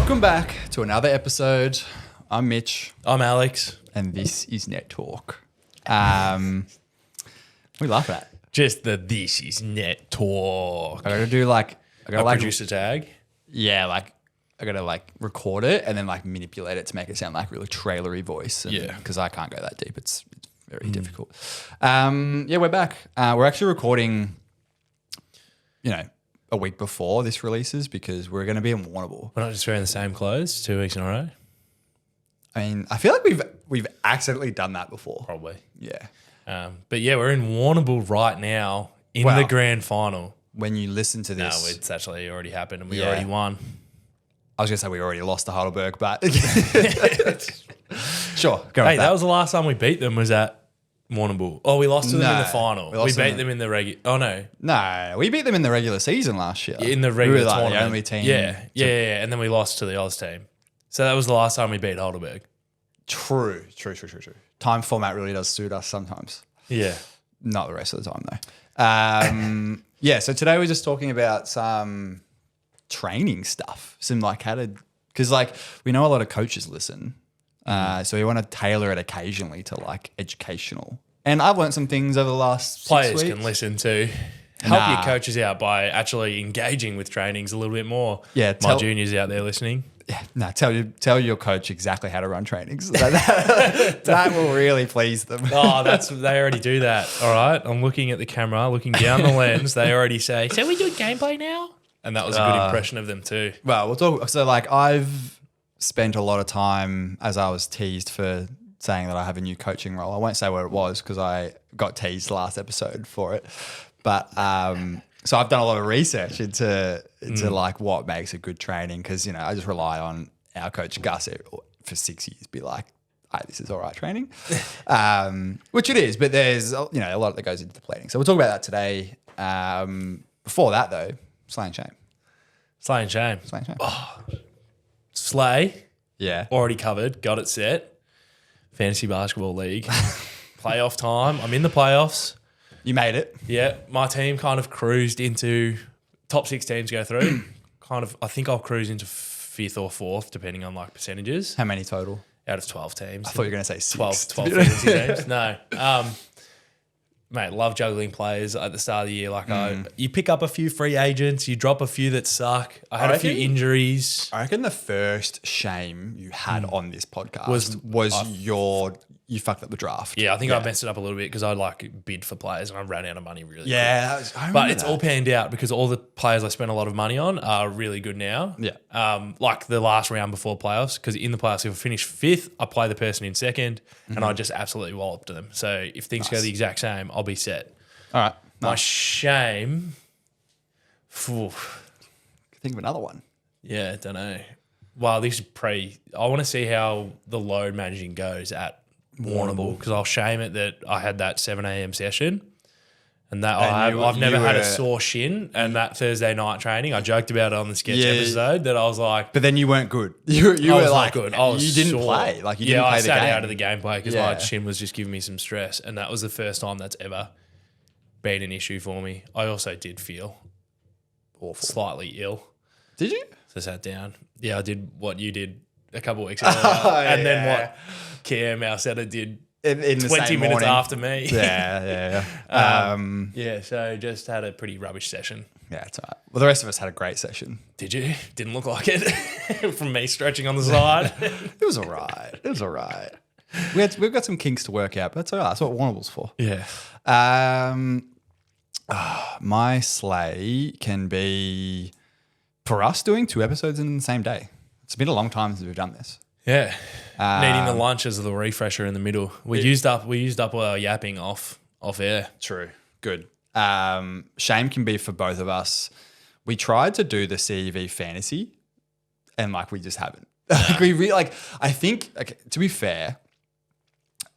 Welcome back to another episode. I'm Mitch. I'm Alex. And this is Net Talk. We laugh at that. Just the This Is Net Talk. I gotta do like, I gotta like, producer tag. yeah, like, I gotta like record it and then like manipulate it to make it sound like really trailery voice. Yeah. Because I can't go that deep. It's very difficult. Yeah, we're back. We're actually recording, a week before this releases because we're going to be in Warrnambool. We're not just wearing the same clothes 2 weeks in a row? I mean, I feel like we've accidentally done that before. Probably. Yeah. But yeah, we're in Warrnambool right now in the grand final. When you listen to No, this, it's actually already happened and we Yeah. already won. I was going to say we already lost to Heidelberg, but sure. Go Hey, with that was the last time we beat them was at Warrnambool. Oh, we lost to them in No, the final. we We lost beat them them in the regular. Oh, no. No, we beat them in the regular season last year. In the we regular were like tournament. the only team. Yeah. And then we lost to the Oz team. So that was the last time we beat Heidelberg. True. Time format really does suit us sometimes. Yeah. Not the rest of the time, though. Yeah, so today we're just talking about some training stuff. Some like because like we know a lot of coaches listen. So we want to tailor it occasionally to like educational. And I've learned some things over the last 6 Players weeks. can listen to. Help your coaches out by actually engaging with trainings a little bit more. Yeah, My juniors out there listening. Yeah, no, tell your coach exactly how to run trainings. That will really please them. Oh, they already do that. All right. I'm looking at the camera, looking down the lens. They already say, so we doing gameplay now? And that was a good impression of them too. Well, we'll talk. So like I've spent a lot of time as I was teased for saying that I have a new coaching role. I won't say what it was because I got teased last episode for it. But so I've done a lot of research into like what makes a good training because, I just rely on our coach Gus for 6 years be like, hey, this is all right training, which it is. But there's, a lot that goes into the planning. So we'll talk about that today. Before that, though, Slay and Shame. Slay and shame. Slay and Shame. Slay, Yeah. already covered, got it set. Fantasy Basketball League. Playoff time. I'm in the playoffs. You made it. Yeah, my team kind of cruised into top 6 teams go through. I think I'll cruise into 5th or 4th, depending on like percentages. How many total? Out of 12 teams. I thought you were going to say 6. 12 fantasy teams. No. Mate, love juggling players at the start of the year. Like you pick up a few free agents, you drop a few that suck. I had a few injuries. I reckon the first shame you had on this podcast was you fucked up the draft. Yeah, I think I messed it up a little bit because I like bid for players and I ran out of money really quick. Yeah, I But it's all panned out because all the players I spent a lot of money on are really good now. Yeah. Like the last round before playoffs, because in the playoffs, if I finish 5th, I play the person in 2nd and I just absolutely walloped them. So if things go the exact same, I'll be set. All right. My shame. Phew, Think of another one. yeah, don't know. Well, this is I want to see how the load managing goes at Warrnambool because I'll shame it that I had that 7 a.m. session and that I've never had a sore shin. And that Thursday night training, I joked about it on the sketch episode that I was like, But then you weren't good. You I were was like, not good. I was you didn't sore. play. Like you didn't play I the sat game. out of the gameplay because Yeah. my shin was just giving me some stress, and that was the first time that's ever been an issue for me. I also did feel Awful. slightly ill. Did you? So I sat down. Yeah, I did what you did a couple of weeks ago. And then what Cam, our setter, did In the 20 same minutes morning. after me. Yeah. Yeah, so just had a pretty rubbish session. Yeah, it's all right. Well, the rest of us had a great session. Did you? Didn't look like it from me stretching on the side. It was all right. We've got some kinks to work out, but that's all right. That's what Warrnambool's for. Yeah. My slay can be for us doing 2 episodes in the same day. It's been a long time since we've done this. Yeah. Needing the lunch as the refresher in the middle. We used up our yapping off air. True. Good. Shame can be for both of us. We tried to do the CEV fantasy and we just haven't. I think, to be fair,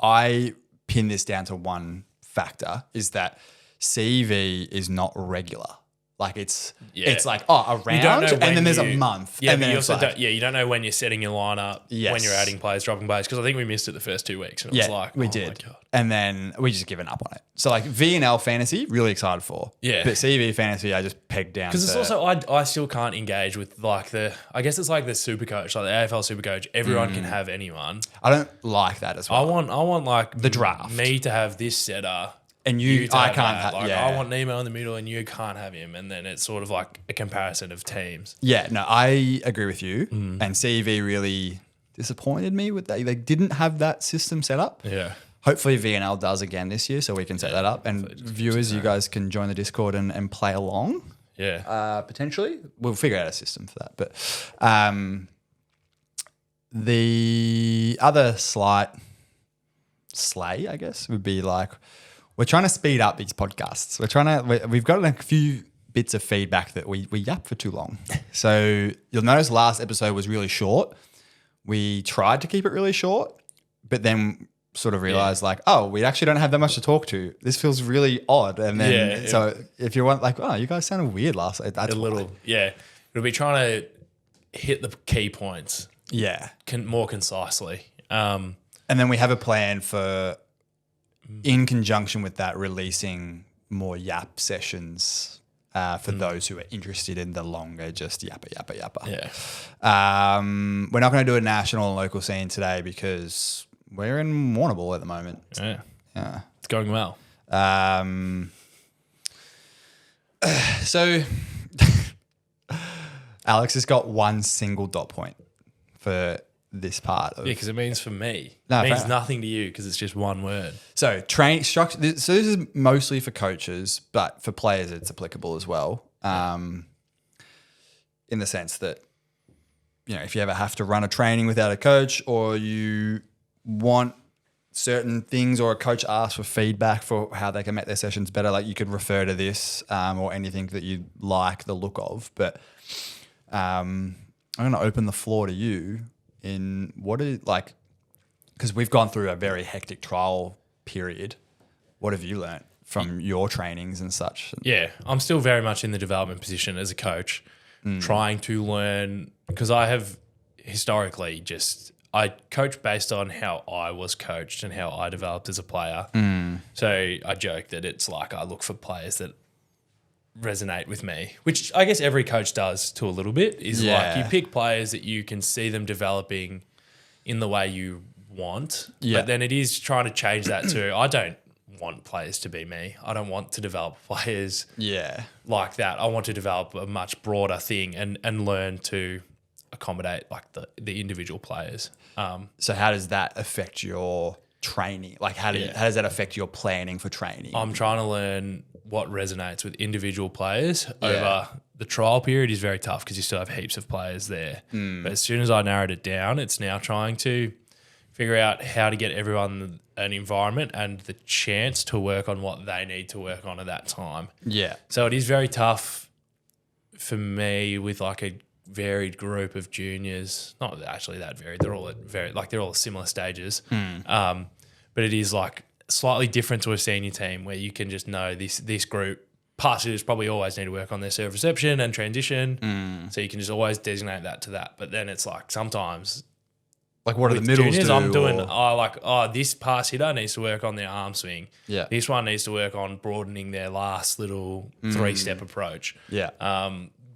I pin this down to one factor is that CEV is not regular. Like it's Yeah. like, a You don't round know and when then there's a you- month. Yeah, and but then you it's also like, don't, you don't know when you're setting your lineup, Yes. when you're adding players, dropping players. Because I think we missed it the first 2 weeks. And it was like, we oh did. my God. And then we just given up on it. So like V&L fantasy, really excited for. Yeah. But CV fantasy, I just pegged down. Because it's also, I still can't engage with like I guess it's like the super coach, like the AFL super coach. Everyone can have anyone. I don't like that as well. I want like The draft. me to have this setter. And You to I have can't that. have, Like, yeah. I want Nemo in the middle and you can't have him. And then it's sort of like a comparison of teams. Yeah, no, I agree with you. Mm. And CV really disappointed me with that. They didn't have that system set up. Yeah. Hopefully VNL does again this year, so we can set that up. And viewers, you guys can join the Discord and play along. Yeah. Potentially, we'll figure out a system for that. But the other slight slay, I guess, would be like we're trying to speed up these podcasts. We've got a few bits of feedback that we yap for too long. So you'll notice last episode was really short. We tried to keep it really short, but then sort of realized like, oh, we actually don't have that much to talk to. This feels really odd. And then so if you want like, oh, you guys sounded weird last night. That's A little. Yeah. It'll be trying to hit the key points yeah. more concisely. And then we have a plan for, in conjunction with that, releasing more yap sessions for those who are interested in the longer, just yappa. Yeah. We're not going to do a national and local scene today because we're in Warrnambool at the moment. Yeah. It's going well. So Alex has got one single dot point for this part of Yeah, because it means for me. No, it means fair. nothing to you because it's just one word. So training structure. So this is mostly for coaches, but for players, it's applicable as well. In the sense that, you know, if you ever have to run a training without a coach, or you want certain things, or a coach asks for feedback for how they can make their sessions better, like you could refer to this or anything that you like the look of. But I'm going to open the floor to you in what is like. Because we've gone through a very hectic trial period. What have you learnt from your trainings and such? Yeah, I'm still very much in the development position as a coach, trying to learn, because I have historically I coach based on how I was coached and how I developed as a player. So I joke that it's like I look for players that resonate with me, which I guess every coach does to a little bit, is like you pick players that you can see them developing in the way you want. But then it is trying to change that to, I don't want players to be me. I don't want to develop players like that. I want to develop a much broader thing and learn to accommodate like the individual players. So how does that affect your training? Like how does that affect your planning for training? I'm trying to learn what resonates with individual players over the trial period is very tough because you still have heaps of players there. But as soon as I narrowed it down, it's now trying to figure out how to get everyone an environment and the chance to work on what they need to work on at that time. Yeah. So it is very tough for me with like a varied group of juniors. Not actually that varied. They're all at they're all at similar stages. But it is like slightly different to a senior team where you can just know this group partially is probably always need to work on their serve reception and transition. So you can just always designate that to that. But then it's like sometimes like what are the with middles juniors, do? I'm doing this pass hitter needs to work on their arm swing. Yeah. This one needs to work on broadening their last little 3-step approach. Yeah.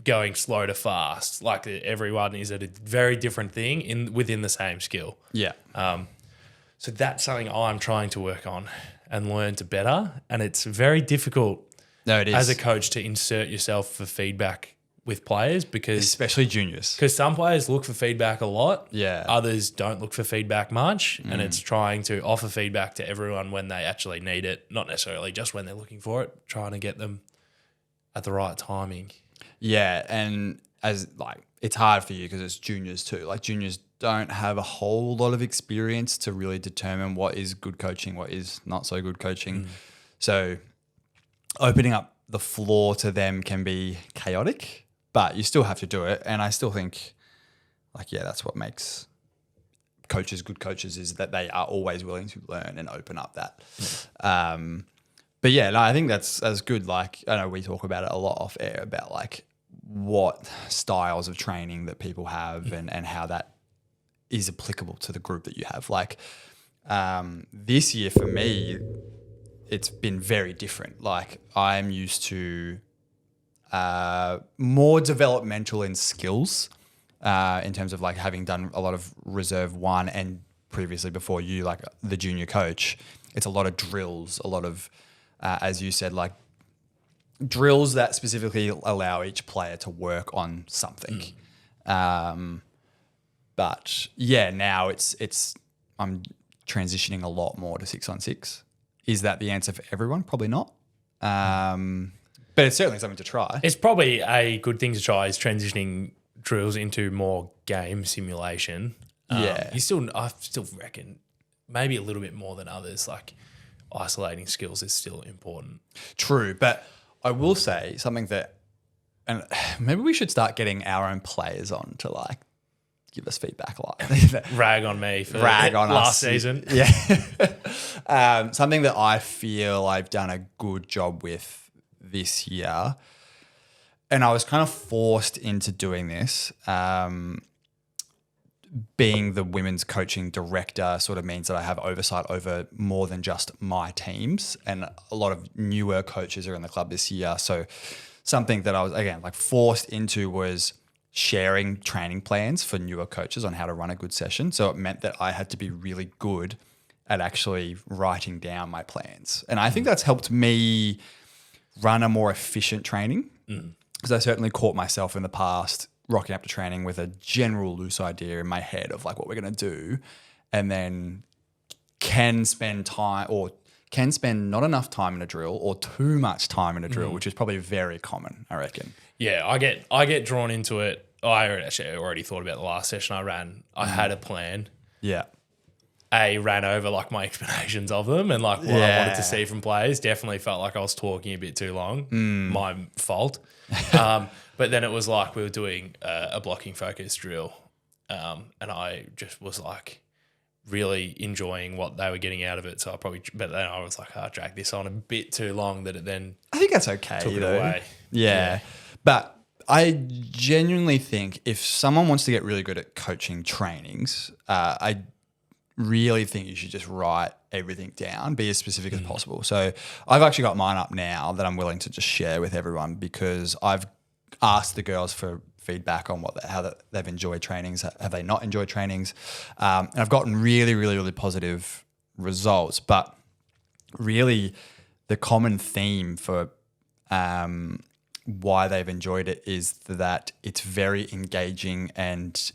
Going slow to fast. Like everyone is at a very different thing within the same skill. Yeah. So that's something I'm trying to work on and learn to better. And it's very difficult No, it is. as a coach to insert yourself for feedback with players because especially juniors. some players look for feedback a lot. Yeah. Others don't look for feedback much. And it's trying to offer feedback to everyone when they actually need it, not necessarily just when they're looking for it, trying to get them at the right timing. Yeah, and as like it's hard for you because it's juniors too. Like juniors don't have a whole lot of experience to really determine what is good coaching, what is not so good coaching. So opening up the floor to them can be chaotic, but you still have to do it. And I still think like, yeah, that's what makes coaches good coaches is that they are always willing to learn and open up that. But yeah, no, I think that's good. Like, I know we talk about it a lot off air about like what styles of training that people have and how that is applicable to the group that you have. Like this year for me, it's been very different. Like I'm used to more developmental in skills in terms of like having done a lot of Reserve 1 and previously before you, like the junior coach. It's a lot of drills, a lot of, as you said, like drills that specifically allow each player to work on something. But yeah, now I'm transitioning a lot more to 6-on-6. Is that the answer for everyone? Probably not. But it's certainly something to try. It's probably a good thing to try is transitioning drills into more game simulation. Yeah. I still reckon maybe a little bit more than others, like isolating skills is still important. True, but I will say something that, and maybe we should start getting our own players on to like give us feedback like Rag on me for on last us. season. Yeah. Something that I feel I've done a good job with this year, and I was kind of forced into doing this, being the women's coaching director sort of means that I have oversight over more than just my teams, and a lot of newer coaches are in the club this year. So something that I was, again, like forced into was sharing training plans for newer coaches on how to run a good session. So it meant that I had to be really good at actually writing down my plans. And I think that's helped me run a more efficient training, because I certainly caught myself in the past rocking up to training with a general loose idea in my head of like what we're going to do, and then can spend not enough time in a drill or too much time in a drill, which is probably very common, I reckon. Yeah, I get drawn into it. I actually already thought about the last session I ran. I had a plan. Yeah. Ran over like my explanations of them and like what I wanted to see from players. Definitely felt like I was talking a bit too long. My fault. But then it was like we were doing a blocking focus drill, and I just was like really enjoying what they were getting out of it. So but then I was like, I dragged this on a bit too long that it then I think that's okay. took it away. Yeah. But I genuinely think if someone wants to get really good at coaching trainings, I really think you should just write everything down, be as specific as possible. So I've actually got mine up now that I'm willing to just share with everyone, because I've asked the girls for feedback on how they've enjoyed trainings, have they not enjoyed trainings, and I've gotten really, really, really positive results. But really the common theme for why they've enjoyed it is that it's very engaging and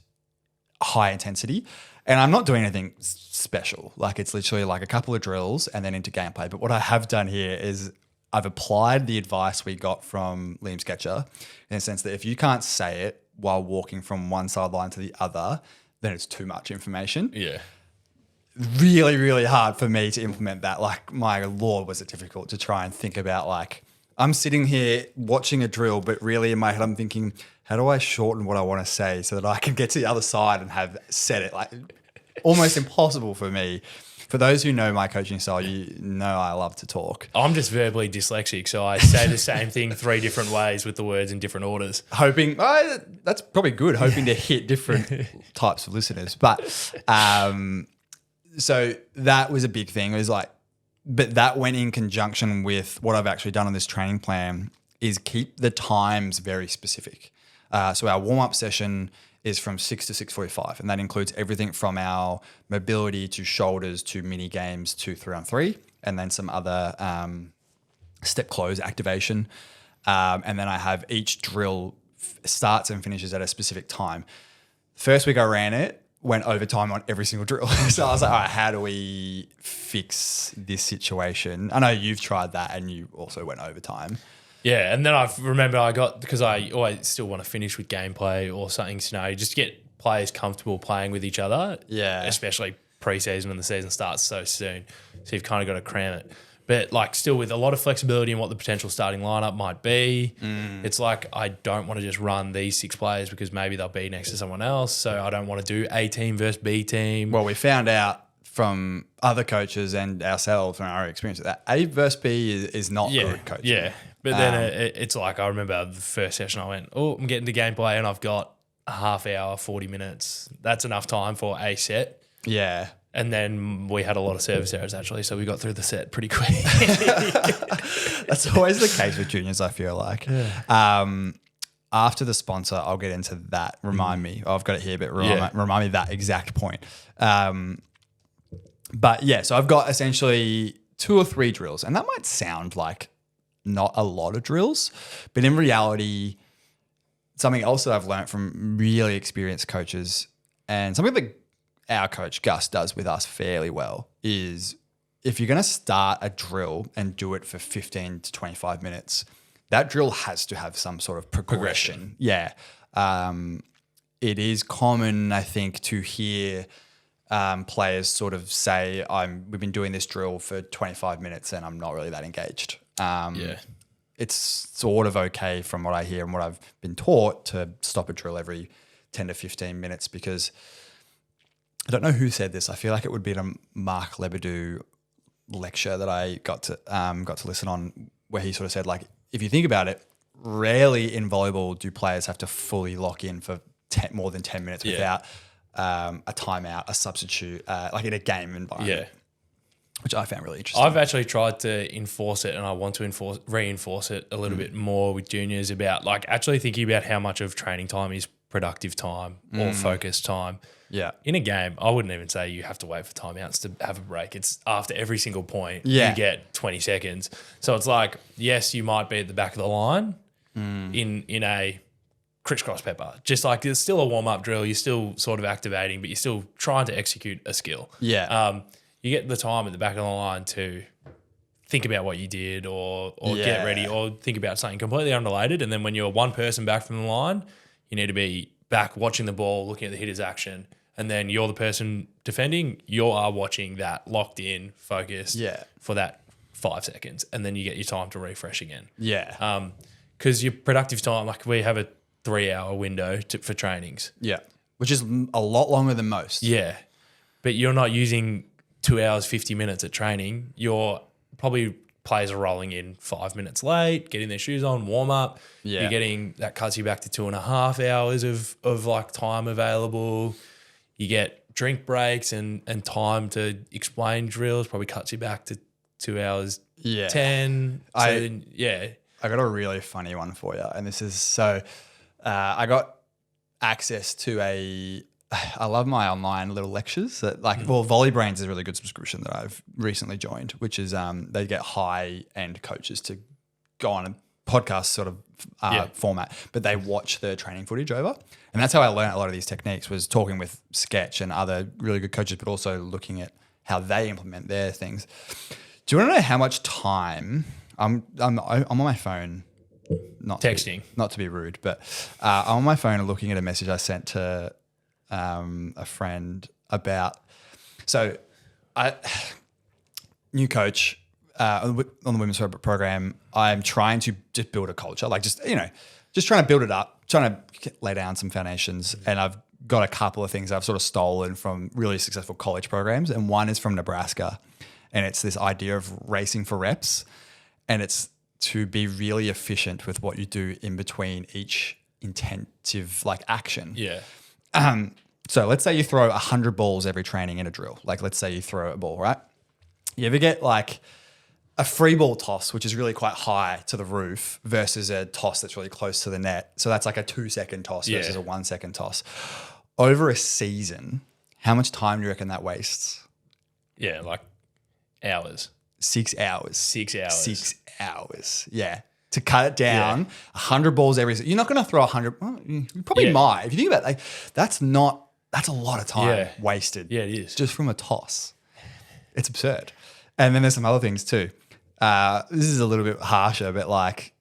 high intensity. And I'm not doing anything special. Like it's literally like a couple of drills and then into gameplay. But what I have done here is I've applied the advice we got from Liam Sketcher, in the sense that if you can't say it while walking from one sideline to the other, then it's too much information. Yeah. Really, really hard for me to implement that. Like, my Lord, was it difficult to try and think about, like, I'm sitting here watching a drill, but really in my head I'm thinking, how do I shorten what I want to say so that I can get to the other side and have said it? Like, almost impossible for me. For those who know my coaching style, you know I love to talk. I'm just verbally dyslexic, so I say the same thing 3 different ways with the words in different orders. Hoping, that's probably good, hoping to hit different types of listeners. But so that was a big thing. It was like, but that went in conjunction with what I've actually done on this training plan is keep the times very specific. So our warm-up session is from 6 to 6:45, and that includes everything from our mobility to shoulders to mini games to 3-on-3, and then some other step close activation. And then I have each drill starts and finishes at a specific time. First week I ran it, went overtime on every single drill. So I was like, all right, how do we fix this situation? I know you've tried that and you also went overtime. Yeah, and then I remember because I always still want to finish with gameplay or something scenario, just to get players comfortable playing with each other. Yeah. Especially pre-season when the season starts so soon. So you've kind of got to cram it. But like still with a lot of flexibility in what the potential starting lineup might be. It's like I don't want to just run these 6 players because maybe they'll be next to someone else. So I don't want to do A team versus B team. Well, we found out from other coaches and ourselves from our experience that A versus B is not good coaching. Yeah. But then it's like, I remember the first session I went, I'm getting to gameplay and I've got a half hour, 40 minutes. That's enough time for a set. Yeah. And then we had a lot of service errors actually, so we got through the set pretty quick. That's always the case with juniors, I feel like. Yeah. After the sponsor, I'll get into that. Remind me. I've got it here, but remind me that exact point. But yeah, so I've got essentially 2 or 3 drills, and that might sound like not a lot of drills, but in reality, something else that I've learned from really experienced coaches, and something that our coach Gus does with us fairly well, is if you're going to start a drill and do it for 15 to 25 minutes, that drill has to have some sort of progression. Yeah. It is common, I think, to hear players sort of say, we've been doing this drill for 25 minutes and I'm not really that engaged. It's sort of okay from what I hear and what I've been taught to stop a drill every 10 to 15 minutes, because I don't know who said this. I feel like it would be a Mark Lebedeau lecture that I got to listen on, where he sort of said, like, if you think about it, rarely in volleyball do players have to fully lock in for more than 10 minutes without a timeout, a substitute, like in a game environment. Yeah. Which I found really interesting. I've actually tried to enforce it, and I want to reinforce it a little bit more with juniors about like actually thinking about how much of training time is productive time or focused time. Yeah. In a game, I wouldn't even say you have to wait for timeouts to have a break. It's after every single point, you get 20 seconds. So it's like, yes, you might be at the back of the line in a crisscross pepper. Just like it's still a warm-up drill. You're still sort of activating, but you're still trying to execute a skill. Yeah. You get the time at the back of the line to think about what you did or get ready or think about something completely unrelated. And then when you're one person back from the line, you need to be back watching the ball, looking at the hitter's action. And then you're the person defending, you are watching that locked in, focused for that 5 seconds. And then you get your time to refresh again. Yeah. Because your productive time, like we have a 3-hour window for trainings. Yeah. Which is a lot longer than most. Yeah. But you're not using 2 hours, 50 minutes at training. You're probably players are rolling in 5 minutes late, getting their shoes on, warm up. Yeah. You're getting, that cuts you back to 2.5 hours of like time available. You get drink breaks and time to explain drills, probably cuts you back to 2 hours 10. So I got a really funny one for you. And this is I got access to I love my online little lectures that VolleyBrains is a really good subscription that I've recently joined, which is they get high end coaches to go on a podcast sort of format, but they watch the training footage over. And that's how I learned a lot of these techniques, was talking with Sketch and other really good coaches, but also looking at how they implement their things. Do you want to know how much time I'm on my phone? Not texting, not to be rude, but I'm on my phone looking at a message I sent to a friend about. So, new coach on the women's program. I'm trying to just build a culture, like just trying to build it up, trying to lay down some foundations. And I've got a couple of things I've sort of stolen from really successful college programs, and one is from Nebraska, and it's this idea of racing for reps, and it's to be really efficient with what you do in between each intensive like action. Yeah. So let's say you throw 100 balls every training in a drill. Like let's say you throw a ball, right? You ever get like a free ball toss, which is really quite high to the roof, versus a toss that's really close to the net. So that's like a 2-second toss versus a 1-second toss. Over a season, how much time do you reckon that wastes? Yeah, like hours. 6 hours. 6 hours. 6 hours. Yeah. To cut it down, 100 balls every. You're not going to throw 100. Well, you probably might. If you think about it, like, that's a lot of time wasted. Yeah, it is. Just from a toss. It's absurd. And then there's some other things too. This is a little bit harsher, but like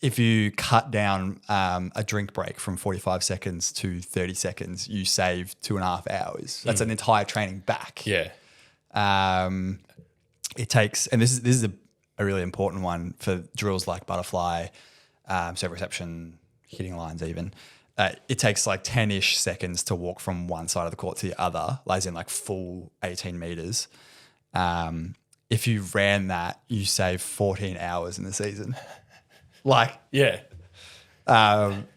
if you cut down a drink break from 45 seconds to 30 seconds, you save 2.5 hours. That's an entire training back. Yeah. It takes, and this is a really important one for drills like butterfly, serve reception, hitting lines even. it takes like 10-ish seconds to walk from one side of the court to the other, like in like full 18 meters. If you ran that, you save 14 hours in the season. Like, Yeah.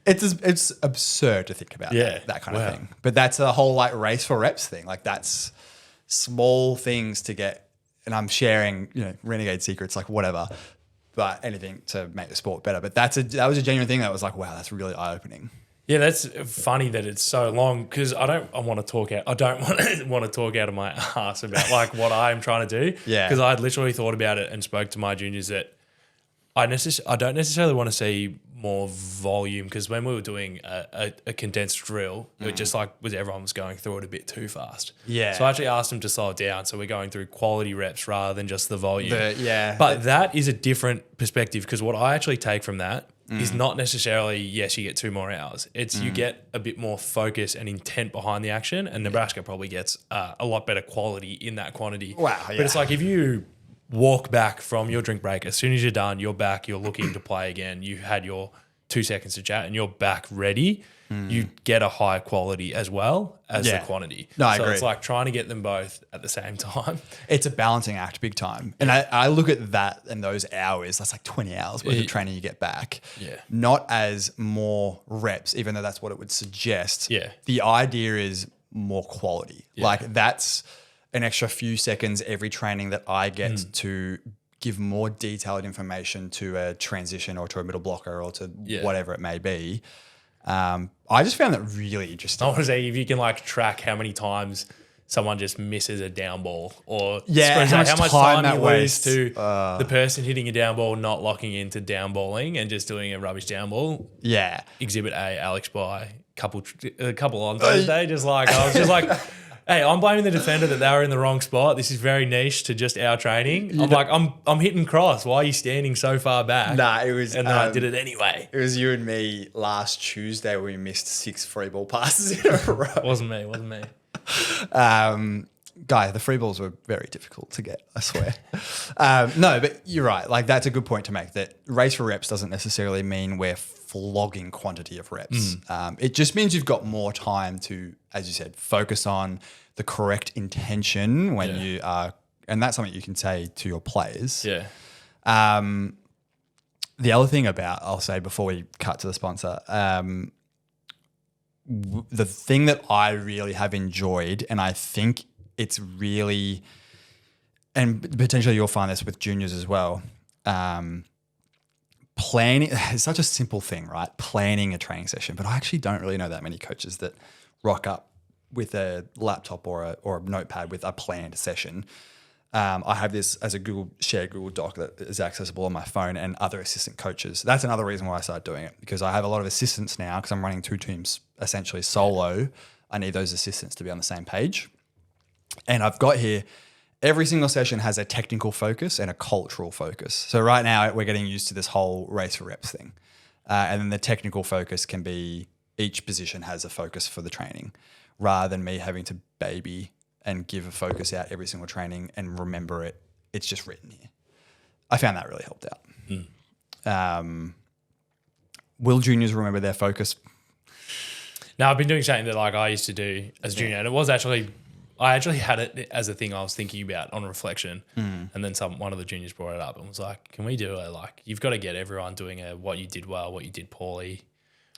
it's absurd to think about that kind of thing. But that's a whole like race for reps thing. Like that's small things to get, and I'm sharing, renegade secrets, like whatever, but anything to make the sport better. But that was a genuine thing that was like, wow, that's really eye-opening. Yeah, that's funny that it's so long because I don't want to talk out of my ass about like what I'm trying to do. Yeah. Because I had literally thought about it and spoke to my juniors that I don't necessarily want to see more volume because when we were doing a condensed drill, it just like everyone was going through it a bit too fast. Yeah. So I actually asked them to slow it down. So we're going through quality reps rather than just the volume. Yeah. But that is a different perspective because what I actually take from that is not necessarily, yes, you get 2 more hours. It's you get a bit more focus and intent behind the action, and Nebraska probably gets a lot better quality in that quantity. Wow, But it's like if you walk back from your drink break, as soon as you're done, you're back, you're looking to play again, you had your 2 seconds to chat and you're back ready, you get a higher quality as well as the quantity. No, I so agree. it's like trying to get them both at the same time. It's a balancing act big time. And I look at that and those hours, that's like 20 hours worth of training you get back. Yeah. Not as more reps, even though that's what it would suggest. Yeah. The idea is more quality. Yeah. Like that's an extra few seconds every training that I get to give more detailed information to a transition or to a middle blocker or to whatever it may be. I just found that really interesting. I want to say if you can like track how many times someone just misses a down ball or how much time that you lose wastes. to the person hitting a down ball, not locking into down balling and just doing a rubbish down ball. Yeah. Exhibit A, Alex By, a couple on Thursday, I was just like, hey, I'm blaming the defender that they were in the wrong spot. This is very niche to just our training. I'm hitting cross. Why are you standing so far back? Nah, it was... And then I did it anyway. It was you and me last Tuesday where we missed 6 free ball passes in a row. Wasn't me. Guy, the free balls were very difficult to get, I swear. No, but you're right. Like that's a good point to make, that race for reps doesn't necessarily mean we're flogging quantity of reps. It just means you've got more time to, as you said, focus on the correct intention when you are, and that's something you can say to your players. Yeah. The other thing I'll say before we cut to the sponsor, the thing that I really have enjoyed, and I think it's really, and potentially you'll find this with juniors as well, planning is such a simple thing, right? Planning a training session, but I actually don't really know that many coaches that rock up with a laptop or a notepad with a planned session. I have this as a shared Google Doc that is accessible on my phone and other assistant coaches. That's another reason why I started doing it, because I have a lot of assistants now because I'm running 2 teams essentially solo. I need those assistants to be on the same page. And I've got here, every single session has a technical focus and a cultural focus. So right now we're getting used to this whole race for reps thing. And then the technical focus can be each position has a focus for the training, rather than me having to baby and give a focus out every single training and remember it. It's just written here. I found that really helped out. Will juniors remember their focus? No, I've been doing something that like I used to do as a junior, and I actually had it as a thing I was thinking about on reflection, and then one of the juniors brought it up and was like, "Can we do you've got to get everyone doing what you did well, what you did poorly,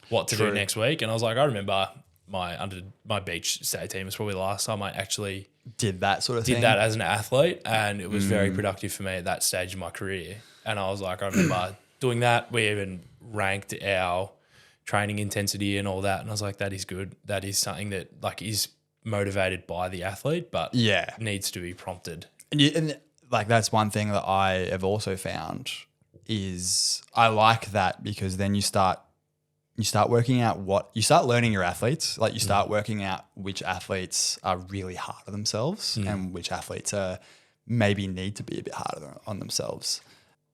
what to do next week?" And I was like, I remember my beach state team was probably the last time I actually did that sort of thing. Did that as an athlete, and it was very productive for me at that stage of my career. And I was like, I remember doing that. We even ranked our training intensity and all that, and I was like, that is good. That is something that is motivated by the athlete, but needs to be prompted. And that's one thing that I have also found is I like that, because then you start working out you start learning your athletes. Like you start working out which athletes are really hard on themselves and which athletes maybe need to be a bit harder on themselves.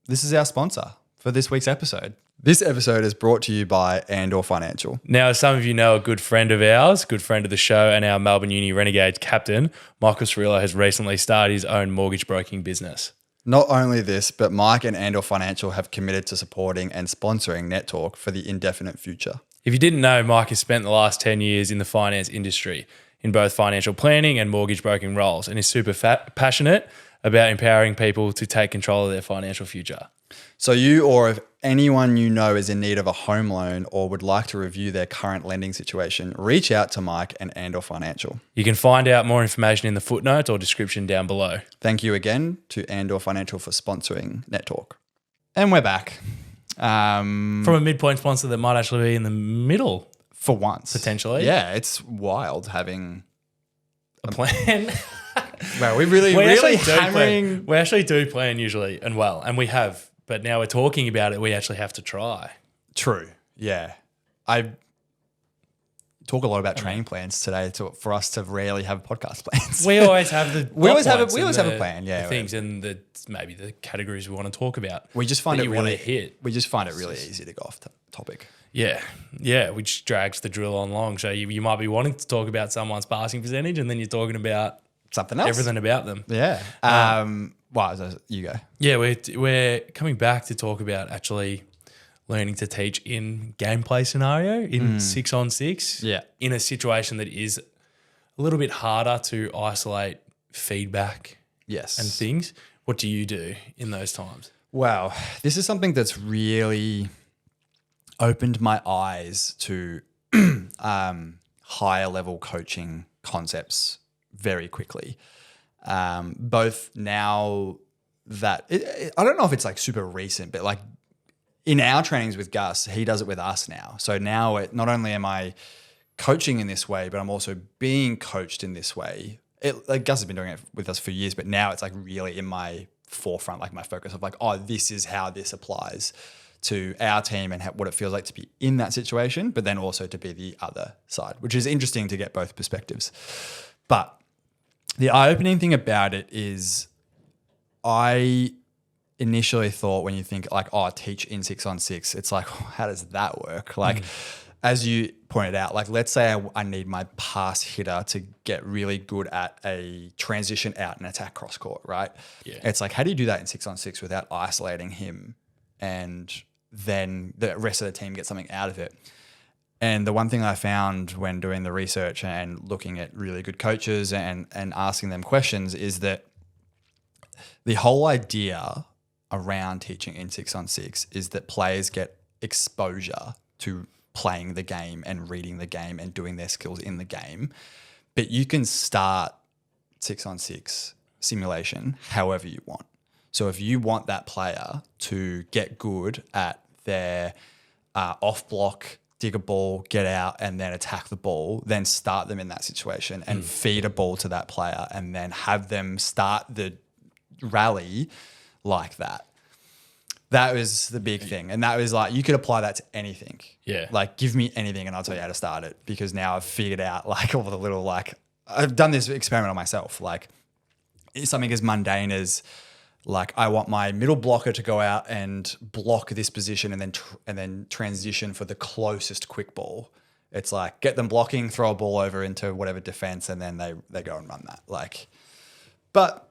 This is our sponsor for this week's episode. This episode is brought to you by Andor Financial. Now, as some of you know, a good friend of ours, good friend of the show, and our Melbourne Uni Renegades captain, Michael Cirillo, has recently started his own mortgage broking business. Not only this, but Mike and Andor Financial have committed to supporting and sponsoring Net Talk for the indefinite future. If you didn't know, Mike has spent the last 10 years in the finance industry in both financial planning and mortgage broking roles, and is super passionate about empowering people to take control of their financial future. So you, or if anyone you know is in need of a home loan or would like to review their current lending situation, reach out to Mike and Andor Financial. You can find out more information in the footnotes or description down below. Thank you again to Andor Financial for sponsoring Net Talk. And we're back. From a midpoint sponsor that might actually be in the middle. For once. Potentially. Yeah, it's wild having a plan. Well, we actually do plan usually and well, and we have. But now we're talking about it, we actually have to try. True. Yeah. I talk a lot about training plans today for us to rarely have podcast plans. We always have the we always have a plan, yeah. The things and maybe the categories we want to talk about. We just find it really hit. We just find it really easy to go off topic. Yeah. Yeah, which drags the drill on long. So you might be wanting to talk about someone's passing percentage and then you're talking about something else. Everything about them. Yeah. You go. Yeah, we're coming back to talk about actually learning to teach in gameplay scenario in 6-on-6. Yeah. In a situation that is a little bit harder to isolate feedback. Yes. And things. What do you do in those times? Wow. This is something that's really opened my eyes to higher level coaching concepts very quickly. Both now that I don't know if it's like super recent, but like in our trainings with Gus, he does it with us now. So now not only am I coaching in this way, but I'm also being coached in this way. Like Gus has been doing it with us for years, but now it's like really in my forefront, like my focus of like, oh, this is how this applies to our team and what it feels like to be in that situation, but then also to be the other side, which is interesting to get both perspectives. But the eye-opening thing about it is I initially thought when you think like, oh, teach in 6-on-6, it's like, how does that work? Like, as you pointed out, like let's say I need my pass hitter to get really good at a transition out and attack cross court, right? Yeah. It's like, how do you do that in 6-on-6 without isolating him and then the rest of the team get something out of it? And the one thing I found when doing the research and looking at really good coaches and asking them questions is that the whole idea around teaching in 6-on-6 is that players get exposure to playing the game and reading the game and doing their skills in the game. But you can start 6-on-6 simulation however you want. So if you want that player to get good at their off block, dig a ball, get out, and then attack the ball, then start them in that situation and feed a ball to that player and then have them start the rally like that. That was the big thing. And that was like, you could apply that to anything. Yeah. Like, give me anything and I'll tell you how to start it, because now I've figured out like all the little, like, I've done this experiment on myself. Like, it's something as mundane as like, I want my middle blocker to go out and block this position and then transition for the closest quick ball. It's like, get them blocking, throw a ball over into whatever defense, and then they go and run that. Like, but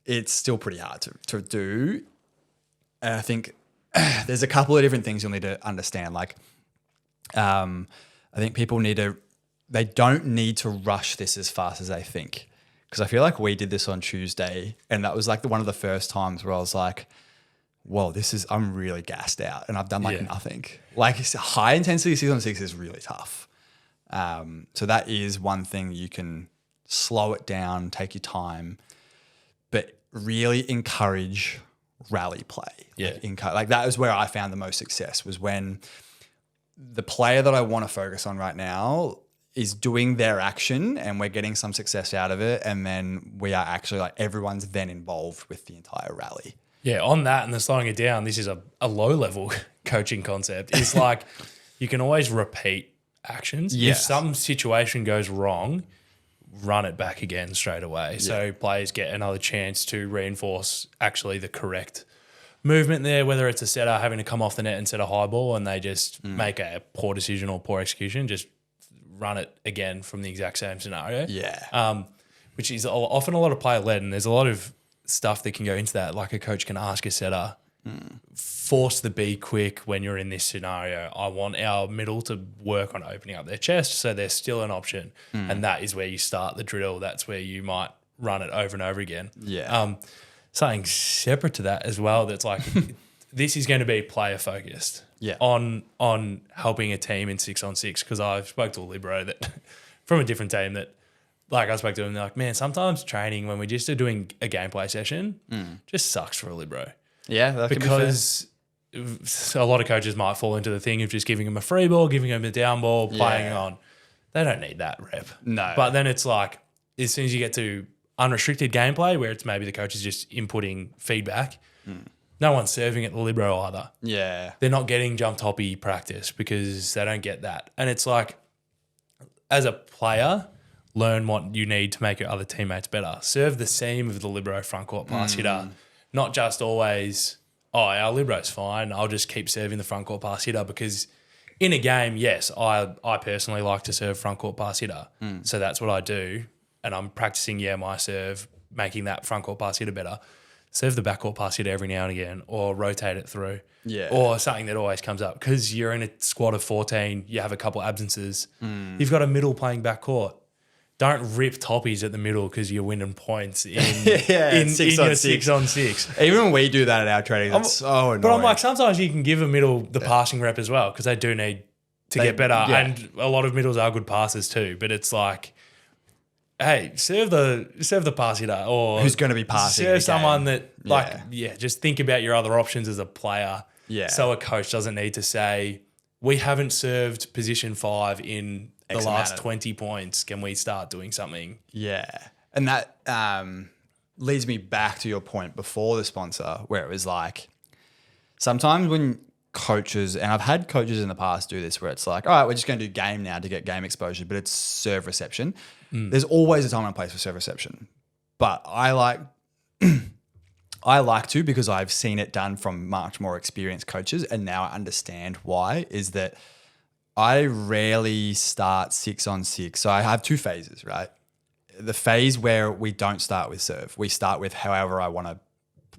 it's still pretty hard to do. And I think there's a couple of different things you'll need to understand. Like, I think people they don't need to rush this as fast as they think. Because I feel like we did this on Tuesday, and that was like one of the first times where I was like, whoa, I'm really gassed out and I've done like nothing. Like, high intensity 6-on-6 is really tough. So that is one thing you can slow it down, take your time, but really encourage rally play. Yeah. Like that is where I found the most success, was when the player that I want to focus on right now is doing their action and we're getting some success out of it. And then we are actually like, everyone's then involved with the entire rally. Yeah, on that and the slowing it down, this is a low level coaching concept. It's like you can always repeat actions. Yeah. If some situation goes wrong, run it back again straight away. So players get another chance to reinforce actually the correct movement there, whether it's a setter having to come off the net and set a high ball and they just make a poor decision or poor execution, just run it again from the exact same scenario. Yeah. Which is often a lot of player led, and there's a lot of stuff that can go into that. Like a coach can ask a setter, force the be quick when you're in this scenario. I want our middle to work on opening up their chest so they're still an option. And that is where you start the drill. That's where you might run it over and over again. Yeah. Something separate to that as well that's like this is going to be player focused on helping a team in 6-on-6, because I've spoke to a libero that from a different team that like I spoke to them, they're like, man, sometimes training when we just are doing a gameplay session just sucks for a libero. Yeah, that because a lot of coaches might fall into the thing of just giving them a free ball, giving them a down ball, playing on. They don't need that rep. No. But then it's like as soon as you get to unrestricted gameplay where it's maybe the coach is just inputting feedback, no one's serving at the libero either. Yeah. They're not getting jump toppy practice because they don't get that. And it's like as a player, learn what you need to make your other teammates better. Serve the seam of the libero front court pass hitter. Not just always, our libero's fine, I'll just keep serving the front court pass hitter, because in a game, yes, I personally like to serve front court pass hitter. So that's what I do. And I'm practicing, my serve, making that front court pass hitter better. Serve the back court pass hitter every now and again, or rotate it through. Yeah. Or something that always comes up, because you're in a squad of 14, you have a couple absences. You've got a middle playing back court. Don't rip toppies at the middle because you're winning points in 6-on-6. Even when we do that at our training, that's so annoying. But I'm like, sometimes you can give a middle the passing rep as well, because they do need to get better. Yeah. And a lot of middles are good passers too. But it's like, hey, serve the pass hitter, or who's going to be passing? Serve someone that just think about your other options as a player. Yeah. So a coach doesn't need to say, we haven't served position 5 in the last 20 points. Can we start doing something? Yeah. And that leads me back to your point before the sponsor, where it was like, sometimes when coaches, and I've had coaches in the past do this, where it's like, all right, we're just going to do game now to get game exposure, but it's serve reception. There's always a time and place for serve reception. But I like to, because I've seen it done from much more experienced coaches, and now I understand why, is that I rarely start 6-on-6. So I have 2 phases, right? The phase where we don't start with serve. We start with what I want to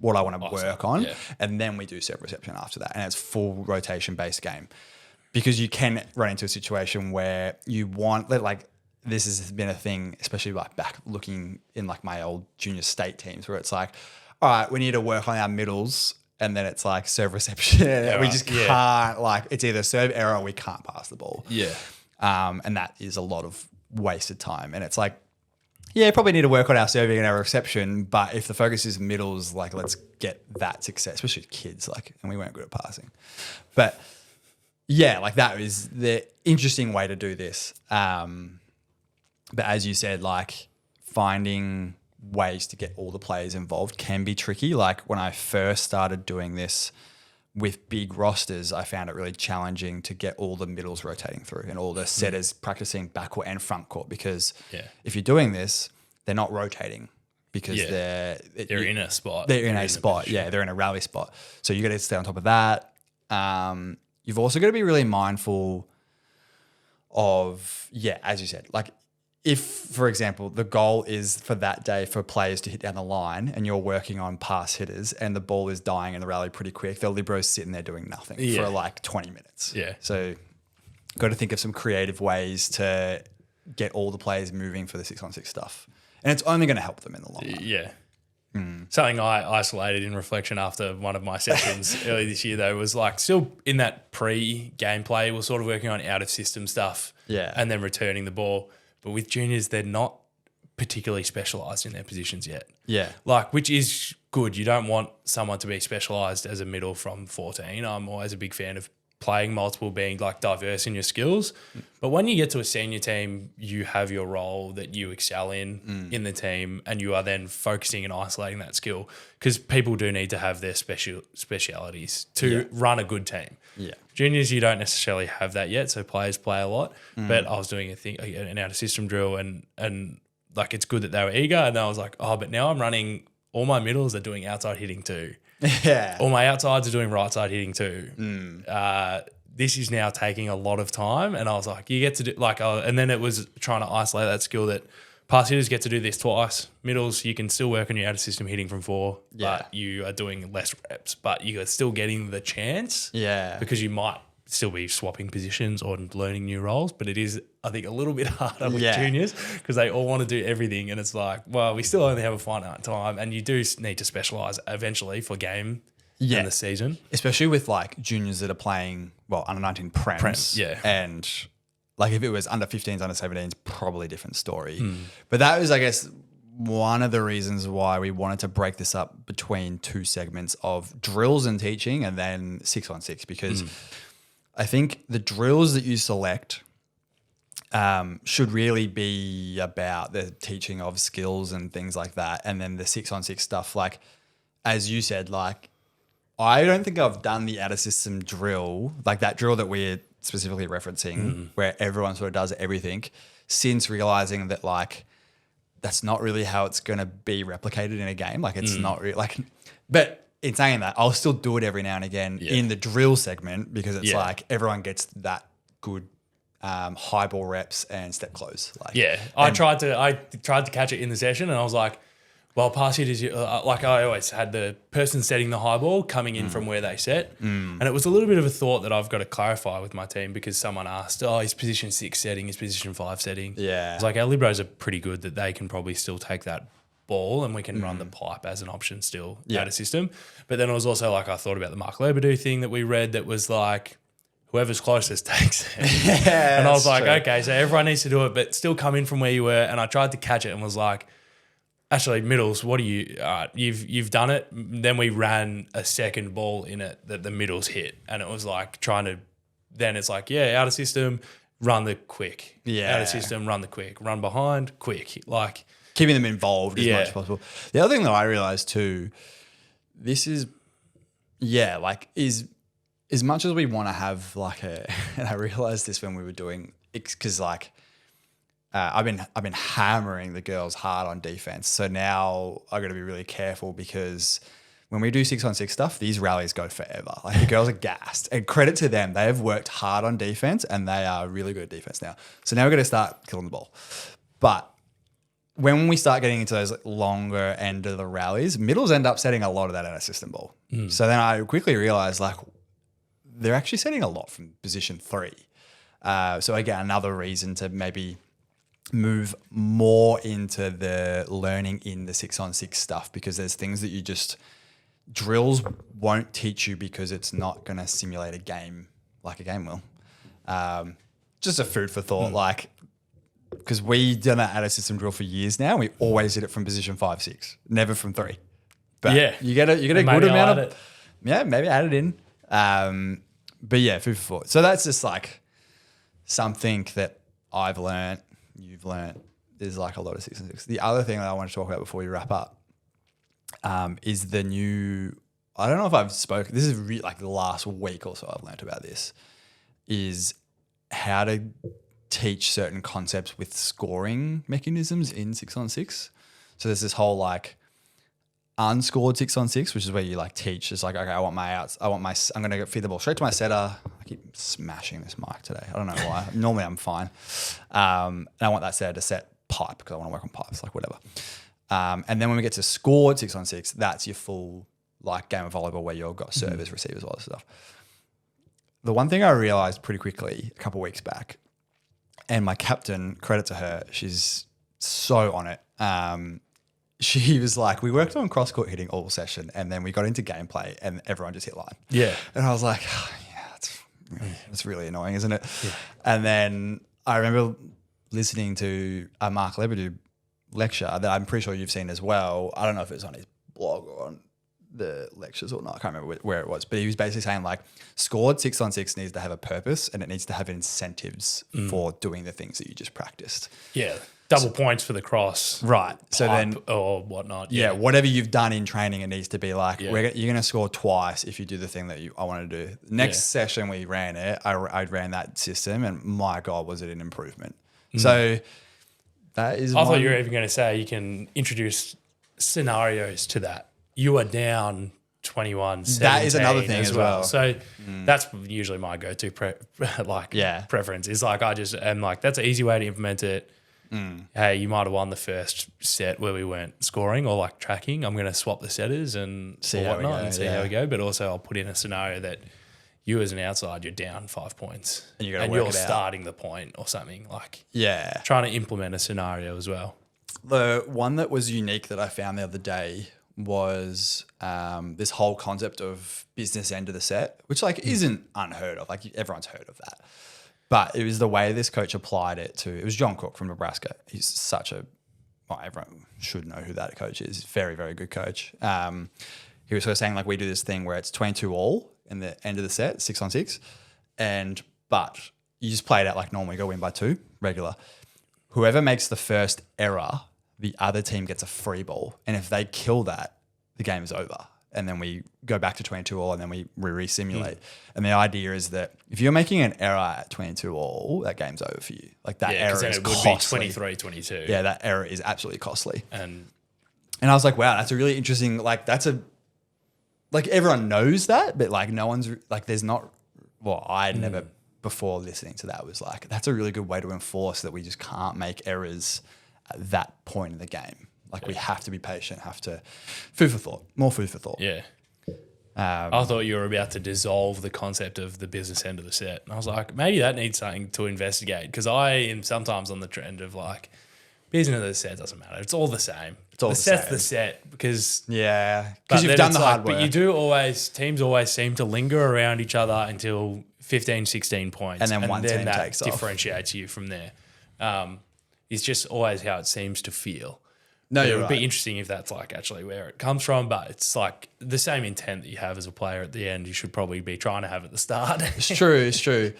work on, and then we do serve reception after that. And it's full rotation based game, because you can run into a situation where you want, like, this has been a thing, especially like back looking in like my old junior state teams, where it's like, all right, we need to work on our middles. And then it's like serve reception. We just can't, like, it's either serve error or we can't pass the ball. Yeah. And that is a lot of wasted time. And it's like, probably need to work on our serving and our reception. But if the focus is middles, like, let's get that success, especially kids, like, and we weren't good at passing. But like, that is the interesting way to do this. But as you said, like, finding ways to get all the players involved can be tricky. Like, when I first started doing this with big rosters, I found it really challenging to get all the middles rotating through and all the setters practicing backcourt and front court, because if you're doing this, they're not rotating, because they're in a spot. They're in a spot. Yeah, they're in a rally spot. So you got to stay on top of that. You've also got to be really mindful of, as you said, like, if, for example, the goal is for that day for players to hit down the line, and you're working on pass hitters and the ball is dying in the rally pretty quick, the libero's sitting there doing nothing for like 20 minutes. Yeah. So got to think of some creative ways to get all the players moving for the 6-on-6 stuff. And it's only going to help them in the long run. Yeah. Something I isolated in reflection after one of my sessions early this year, though, was like, still in that pre-gameplay, we're sort of working on out-of-system stuff and then returning the ball. But with juniors, they're not particularly specialised in their positions yet. Yeah. Like, which is good. You don't want someone to be specialised as a middle from 14. I'm always a big fan of playing multiple, being like diverse in your skills. But when you get to a senior team, you have your role that you excel in the team, and you are then focusing and isolating that skill, because people do need to have their specialities to run a good team. Yeah. Juniors, you don't necessarily have that yet, so players play a lot. But I was doing an out-of-system drill, and like, it's good that they were eager, and I was like, but now I'm running, all my middles are doing outside hitting too. Yeah. All my outsides are doing right side hitting too. This is now taking a lot of time, and I was like, you get to do, like, and then it was trying to isolate that skill that pass hitters get to do this twice. Middles, you can still work on your out of system hitting from 4, but you are doing less reps, but you are still getting the chance. Yeah. Because you might still be swapping positions or learning new roles, but it is, I think, a little bit harder with juniors because they all want to do everything, and it's like, well, we still only have a finite time, and you do need to specialise eventually for game in the season. Especially with like juniors that are playing, under 19 prems. Yeah. And like if it was under 15s, under 17s, probably a different story. But that was, I guess, one of the reasons why we wanted to break this up between 2 segments of drills and teaching and then 6-on-6, because I think the drills that you select should really be about the teaching of skills and things like that. And then the 6-on-6 stuff, like, as you said, like, I don't think I've done the out of system drill, like that drill that we're specifically referencing, where everyone sort of does everything, since realizing that like that's not really how it's going to be replicated in a game. Like it's not really like, but in saying that, I'll still do it every now and again in the drill segment because it's like everyone gets that good high ball reps and step close. Like, I tried to catch it in the session, and I was like, well, pass hitters, like I always had the person setting the high ball coming in from where they set. And it was a little bit of a thought that I've got to clarify with my team because someone asked, his position 6 setting, his position 5 setting. Yeah. It's like our Libros are pretty good that they can probably still take that ball and we can run the pipe as an option still out of system. But then it was also like I thought about the Mark Lebedeau thing that we read that was like, whoever's closest takes it. And I was like, okay, so everyone needs to do it, but still come in from where you were. And I tried to catch it and was like, actually, middles, what do you you've done it. Then we ran a second ball in it that the middles hit. And it was like then it's like, out of system, run the quick. Out of system, run the quick. Run behind, quick. Like keeping them involved as much as possible. The other thing that I realized too, this is, is as much as we want to have like and I realized this when we were doing, because like, I've been hammering the girls hard on defense. So now I got to be really careful because when we do 6-on-6 stuff, these rallies go forever. Like the girls are gassed, and credit to them. They have worked hard on defense and they are really good at defense now. So now we're going to start killing the ball. But when we start getting into those longer end of the rallies, middles end up setting a lot of that out of system ball. So then I quickly realized like they're actually setting a lot from position 3. So again, another reason to maybe move more into the learning in the 6-on-6 stuff, because there's things that drills won't teach you because it's not going to simulate a game like a game will. Just a food for thought, like, because we done that out of system drill for years now. We always did it from position 5, 6, never from 3. But you get a good amount of, maybe add it in. But yeah, food for thought. So that's just like something that I've learned. You've learnt. There's like a lot of 6-on-6. The other thing that I want to talk about before we wrap up is the new, I don't know if I've spoken, this is like the last week or so I've learnt about this, is how to teach certain concepts with scoring mechanisms in 6-on-6. So there's this whole like unscored 6-on-6, which is where you like teach. It's like, okay, I'm going to feed the ball straight to my setter. I keep smashing this mic today. I don't know why. Normally I'm fine. And I want that setter to set pipe because I want to work on pipes, like whatever. And then when we get to scored 6-on-6, that's your full like game of volleyball where you've got servers, receivers, all that stuff. The one thing I realized pretty quickly a couple of weeks back, and my captain, credit to her, she's so on it. She was like, we worked on cross-court hitting all session and then we got into gameplay and everyone just hit line. Yeah. And I was like, that's really annoying, isn't it? Yeah. And then I remember listening to a Mark Lebedeau lecture that I'm pretty sure you've seen as well. I don't know if it's on his blog or on the lectures or not. I can't remember where it was. But he was basically saying like scored 6-on-6 needs to have a purpose and it needs to have incentives for doing the things that you just practiced. Yeah. Double points for the cross. Right. So then, or whatnot. Yeah. Whatever you've done in training, it needs to be like, you're going to score twice if you do the thing that I want to do. Next session we ran it, I ran that system and my God, was it an improvement. So that is I thought you were even going to say you can introduce scenarios to that. You are down 21, 17 that is another thing as well. So that's usually my go-to preference is like I just am like, that's an easy way to implement it. hey, you might have won the first set where we weren't scoring or like tracking. I'm going to swap the setters and See how we go, and see how we go. But also I'll put in a scenario that you as an outside, you're down 5 points And you're starting the point or something, like Yeah. trying to implement a scenario as well. The one that was unique that I found the other day was this whole concept of business end of the set, which like isn't unheard of. Like everyone's heard of that. But it was the way this coach applied it to, it was John Cook from Nebraska. He's such a, well, everyone should know who that coach is. Very, very good coach. He was sort of saying like we do this thing where it's 22 all in the end of the set, 6-on-6. But you just play it out like normal. You go win by 2, regular. Whoever makes the first error, the other team gets a free ball. And if they kill that, the game is over. And then we go back to 22 all and then we re-simulate. And the idea is that if you're making an error at 22 all, that game's over for you. Like that error is costly. 23-22. Yeah, that error is absolutely costly. And I was like, wow, that's a really interesting, like that's a, like everyone knows that, but like no one's, like there's not, well, I never before listening to that was like, that's a really good way to enforce that we just can't make errors at that point in the game. Like we have to be patient, food for thought, more food for thought. yeah. I thought you were about to dissolve the concept of the business end of the set. And I was like, maybe that needs something to investigate, because I am sometimes on the trend of like, business end of the set doesn't matter. It's all the same. The set's the set because because you've done the hard work. But you do teams always seem to linger around each other until 15, 16 points. And then one team that takes off. differentiates you from there. It's just always how it seems to feel. No, But you're it would right. be interesting if that's like actually where it comes from, but it's like the same intent that you have as a player at the end, you should probably be trying to have at the start. It's true.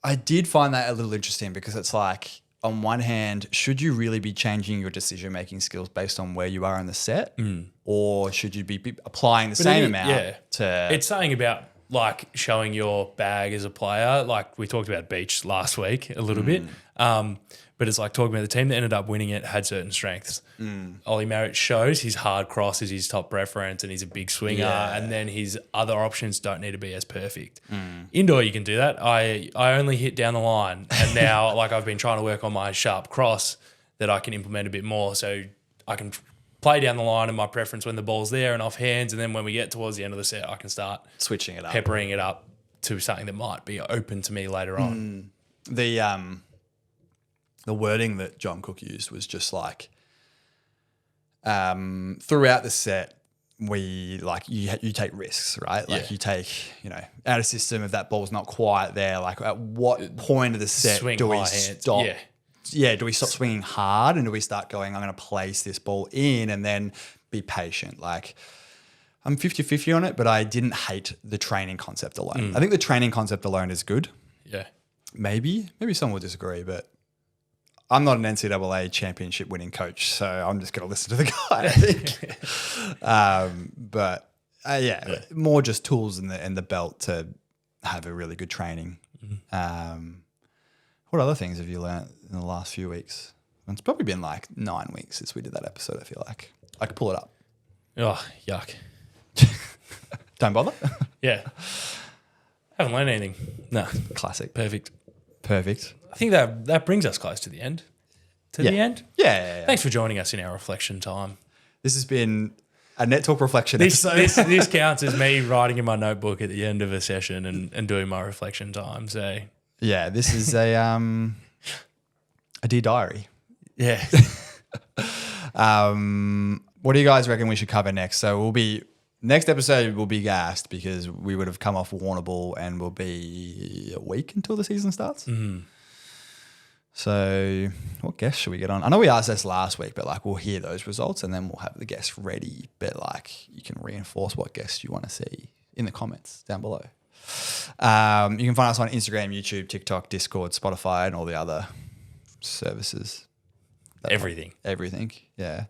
I did find that a little interesting because it's like, on one hand, should you really be changing your decision-making skills based on where you are in the set? Or should you be applying the same amount to... It's something about like showing your bag as a player. Like we talked about beach last week a little bit. But it's like talking about the team that ended up winning it had certain strengths. Ollie Merritt shows his hard cross is his top preference and he's a big swinger, and then his other options don't need to be as perfect. Indoor, you can do that. I only hit down the line, and now like I've been trying to work on my sharp cross that I can implement a bit more, so I can play down the line and my preference when the ball's there and off hands, and then when we get towards the end of the set, I can start switching it up, peppering it up to something that might be open to me later on. The wording that John Cook used was just like, throughout the set, we like you take risks, right? Like you take, out of system if that ball's not quite there. Like at what point of the set do we stop? Yeah, do we stop swinging hard and do we start going, I'm going to place this ball in and then be patient? Like I'm 50-50 on it, but I didn't hate the training concept alone. I think the training concept alone is good. Yeah. Maybe someone will disagree, but I'm not an NCAA championship winning coach, so I'm just going to listen to the guy, I think. More just tools in the belt to have a really good training. What other things have you learnt in the last few weeks? It's probably been like 9 weeks since we did that episode, I feel like. I could pull it up. Oh, yuck. Don't bother? Yeah. Haven't learned anything. No. Classic. Perfect. I think that brings us close to the end. The end? Yeah. Thanks for joining us in our reflection time. This has been a Net Talk reflection episode. This counts as me writing in my notebook at the end of a session and doing my reflection time. So yeah, this is a dear diary. Yeah. What do you guys reckon we should cover next? So next episode will be gassed because we would have come off Warrnambool and will be a week until the season starts. So what guests should we get on? I know we asked this last week, but like we'll hear those results and then we'll have the guests ready. But like you can reinforce what guests you want to see in the comments down below. You can find us on Instagram, YouTube, TikTok, Discord, Spotify, and all the other services. Everything. Yeah.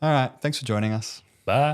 All right. Thanks for joining us. Bye.